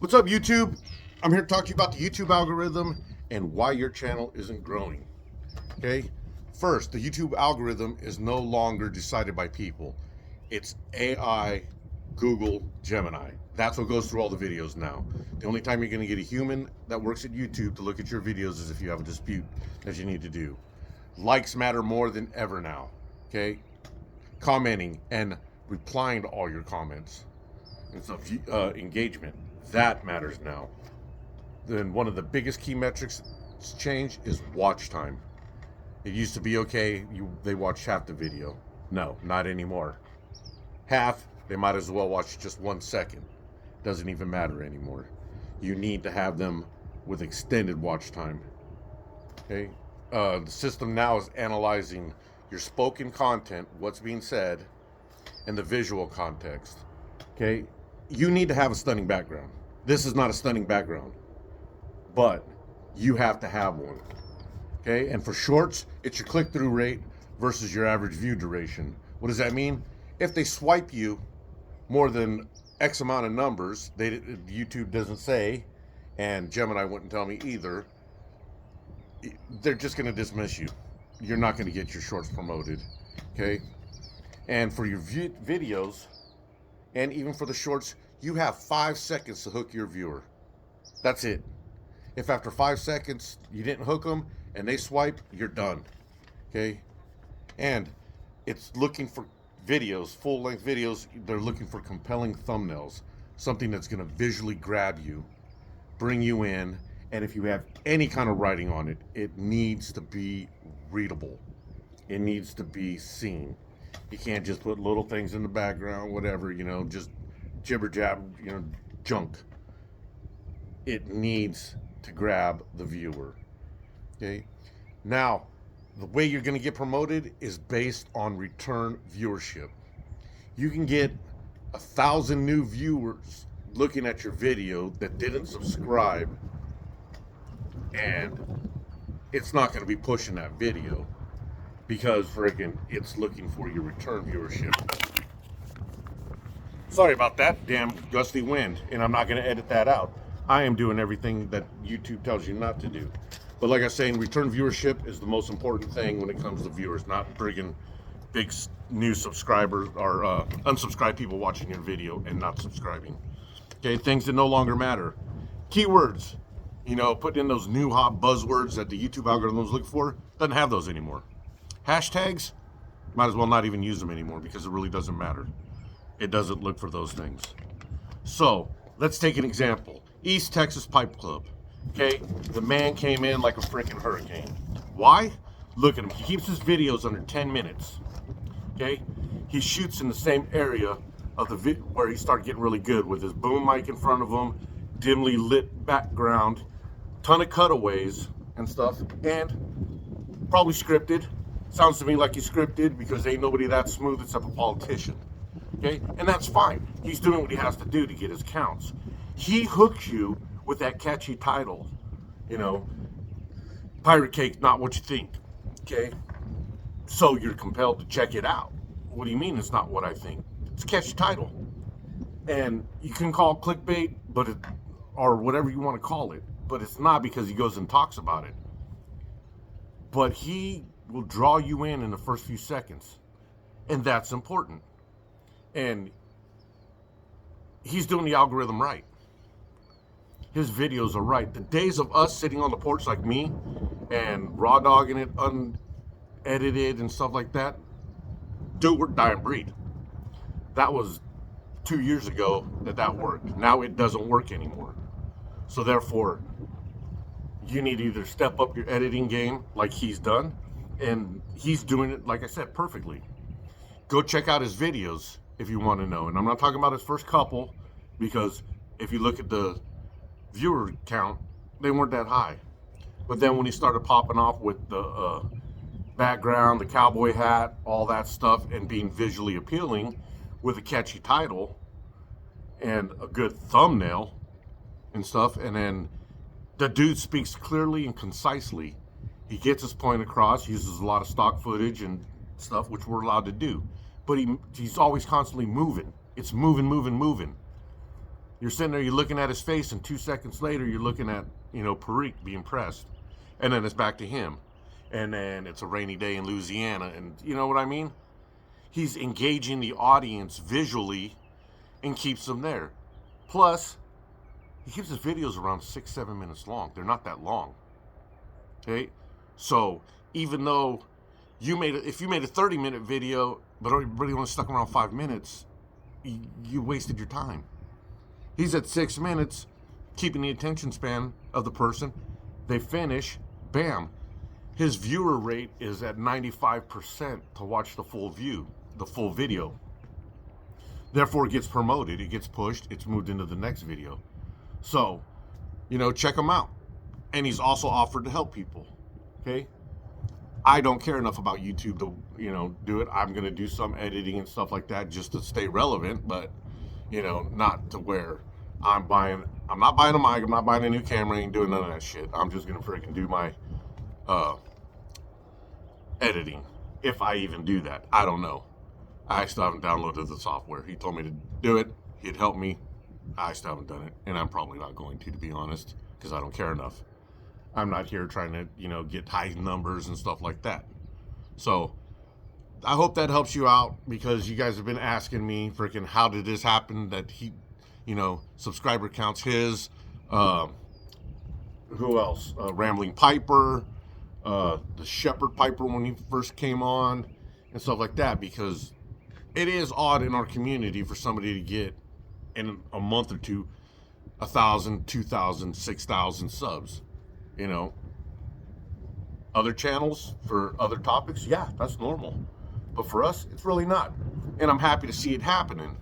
What's up, YouTube? I'm here to talk to you about the YouTube algorithm and why your channel isn't growing. Okay? First, the YouTube algorithm is no longer decided by people. It's AI, Google, Gemini. That's what goes through all the videos now. The only time you're going to get a human that works at YouTube to look at your videos is if you have a dispute that you need to do. Likes matter more than ever now. Okay? Commenting and replying to all your comments and stuff, engagement, that matters now. Then one of the biggest key metrics that's changed is watch time. It used to be okay, they watched half the video. No, not anymore. Half, they might as well watch just 1 second. Doesn't even matter anymore. You need to have them with extended watch time. Okay? The system now is analyzing your spoken content, what's being said, and the visual context. Okay? You need to have a stunning background. This is not a stunning background, but you have to have one. Okay? And for shorts, it's your click-through rate versus your average view duration. What does that mean? If they swipe you more than X amount of numbers, YouTube doesn't say, and Gemini wouldn't tell me either, they're just going to dismiss you. You're not going to get your shorts promoted. Okay? And for your videos, and even for the shorts, you have 5 seconds to hook your viewer. That's it. If after 5 seconds you didn't hook them and they swipe, you're done. Okay? And it's looking for videos, full-length videos. They're looking for compelling thumbnails, something that's going to visually grab you, bring you in, and if you have any kind of writing on it, it needs to be readable. It needs to be seen. You can't just put little things in the background, whatever, just jibber jab, junk. It needs to grab the viewer. Okay? Now, the way you're going to get promoted is based on return viewership. You can get 1,000 new viewers looking at your video that didn't subscribe, and it's not going to be pushing that video because freaking it's looking for your return viewership. Sorry about that, damn gusty wind, and I'm not going to edit that out. I am doing everything that YouTube tells you not to do. But like I was saying, return viewership is the most important thing when it comes to viewers, not friggin' big new subscribers or unsubscribed people watching your video and not subscribing. Okay, things that no longer matter. Keywords, putting in those new hot buzzwords that the YouTube algorithms look for, doesn't have those anymore. Hashtags, might as well not even use them anymore because it really doesn't matter. It doesn't look for those things. So, let's take an example. East Texas Pipe Club. Okay, the man came in like a freaking hurricane. Why? Look at him. He keeps his videos under 10 minutes. Okay, he shoots in the same area of the where he started getting really good with his boom mic in front of him, dimly lit background, ton of cutaways and stuff, and probably scripted. Sounds to me like he's scripted because ain't nobody that smooth except a politician. Okay, and that's fine. He's doing what he has to do to get his counts. He hooks you with that catchy title, Pirate Cake, Not What You Think. Okay, so you're compelled to check it out. What do you mean it's not what I think? It's a catchy title, and you can call it clickbait, or whatever you want to call it, but it's not because he goes and talks about it. But he will draw you in the first few seconds, and that's important. And he's doing the algorithm right. His videos are right. The days of us sitting on the porch like me and raw dogging it unedited and stuff like that, dude, we're dying breed. That was 2 years ago that worked. Now it doesn't work anymore. So therefore, you need to either step up your editing game like he's done, and he's doing it, like I said, perfectly. Go check out his videos if you want to know. And I'm not talking about his first couple, because if you look at the viewer count, they weren't that high. But then when he started popping off with the background, the cowboy hat, all that stuff, and being visually appealing with a catchy title and a good thumbnail and stuff, and then the dude speaks clearly and concisely. He gets his point across, uses a lot of stock footage and stuff, which we're allowed to do. But he's always constantly moving. It's moving. You're sitting there, you're looking at his face, and 2 seconds later, you're looking at, Parikh being pressed. And then it's back to him. And then it's a rainy day in Louisiana. And you know what I mean? He's engaging the audience visually and keeps them there. Plus, he keeps his videos around 6-7 minutes long. They're not that long. Okay? So, even though if you made a 30-minute video, but everybody only stuck around 5 minutes, you wasted your time. He's at 6 minutes, keeping the attention span of the person. They finish, bam. His viewer rate is at 95% to watch the full video. Therefore, it gets promoted, it gets pushed, it's moved into the next video. So, check him out. And he's also offered to help people. Okay? I don't care enough about YouTube to, do it. I'm going to do some editing and stuff like that just to stay relevant, but, not to where I'm not buying a mic, I'm not buying a new camera, ain't doing none of that shit. I'm just going to freaking do my editing. If I even do that. I don't know. I still haven't downloaded the software. He told me to do it. He'd help me. I still haven't done it. And I'm probably not going to be honest, because I don't care enough. I'm not here trying to, get high numbers and stuff like that. So, I hope that helps you out, because you guys have been asking me, freaking, how did this happen that he, subscriber counts his, who else? Rambling Piper, the Shepherd Piper when he first came on, and stuff like that, because it is odd in our community for somebody to get, in a month or two, 1,000, 2,000, 6,000 subs. Other channels for other topics, yeah, that's normal. But for us, it's really not. And I'm happy to see it happening,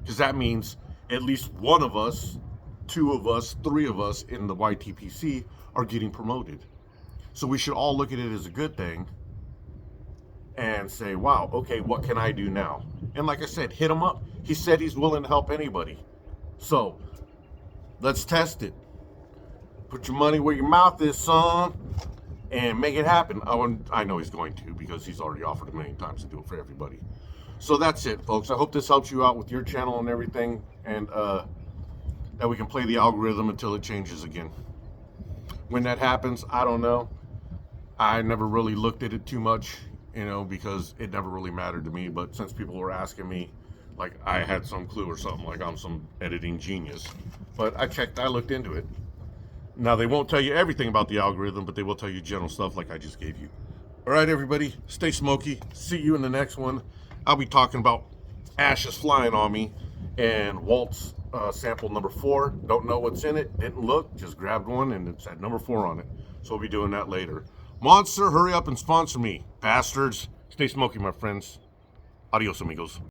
because that means at least one of us, 2 of us, 3 of us in the YTPC are getting promoted. So we should all look at it as a good thing and say, wow, okay, what can I do now? And like I said, hit him up. He said he's willing to help anybody. So let's test it. Put your money where your mouth is, son, and make it happen. I know he's going to, because he's already offered a million times to do it for everybody. So that's it, folks. I hope this helps you out with your channel and everything, and that we can play the algorithm until it changes again. When that happens, I don't know. I never really looked at it too much, because it never really mattered to me. But since people were asking me, like I had some clue or something, like I'm some editing genius. But I looked into it. Now, they won't tell you everything about the algorithm, but they will tell you general stuff like I just gave you. All right, everybody, stay smoky. See you in the next one. I'll be talking about Ashes Flying on Me and Walt's sample number 4. Don't know what's in it. Didn't look. Just grabbed one, and it said number 4 on it. So we'll be doing that later. Monster, hurry up and sponsor me, bastards. Stay smoky, my friends. Adios, amigos.